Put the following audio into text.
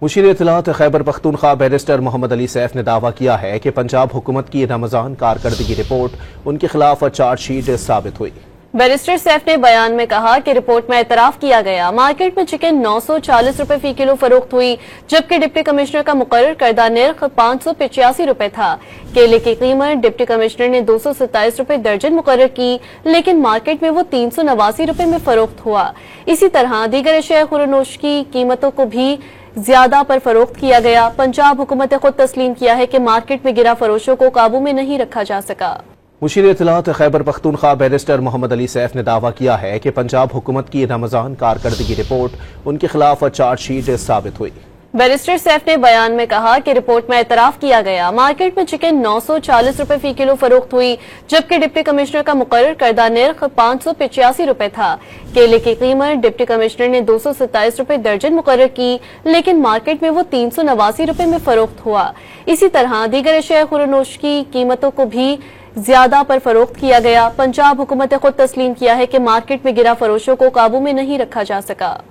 Musheer इत्तलात Khyber Pakhtunkhwa barrister Mohammad Ali Saif ने दावा किया है कि पंजाब हुकूमत की रमजान कारकर्दगी रिपोर्ट उनके खिलाफ चार्जशीट साबित हुई। बैरिस्टर सैफ ने बयान में कहा कि रिपोर्ट में एतराफ किया गया मार्केट में चिकन 940 रुपए फी किलो फरोख्त हुई, जबकि डिप्टी कमिश्नर का मुकर्रर करदा नर्ख 585 रुपए था। केले की कीमत डिप्टी कमिश्नर ने 227 रुपए दर्जन मुकर्रर की, लेकिन मार्केट में वो 389 रुपए में फरोख्त हुआ। इसी तरह दीगर अशिया खुरनोश की कीमतों को भी ज्यादा पर फरोख्त किया गया। पंजाब हुकूमत ने खुद तस्लीम किया है कि मार्केट में गिरा फरोशों को काबू में नहीं रखा जा सका। मुशीर इत्तलात खैबर पख्तूनख्वा बैरिस्टर मोहम्मद अली सैफ ने दावा किया है कि पंजाब हुकूमत की रमजान कारकर्दगी रिपोर्ट उनके खिलाफ चार्जशीट साबित हुई। बैरिस्टर सैफ ने बयान में कहा कि रिपोर्ट में एतराफ किया गया मार्केट में चिकन 940 रुपए फी किलो फरोख्त हुई, जबकि डिप्टी कमिश्नर का मुकर्रर करदा नर्ख 585 रुपए था। केले की कीमत डिप्टी कमिश्नर ने 227 रुपए दर्जन मुकर्रर की, लेकिन मार्केट में वो 389 रुपए में फरोख्त हुआ। इसी तरह दीगर अशिया खुरनोश की कीमतों को भी ज्यादा पर फरोख्त किया गया। पंजाब हुकूमत ने खुद तस्लीम किया है कि मार्केट में गिरा फरोशों को काबू में नहीं रखा जा सका।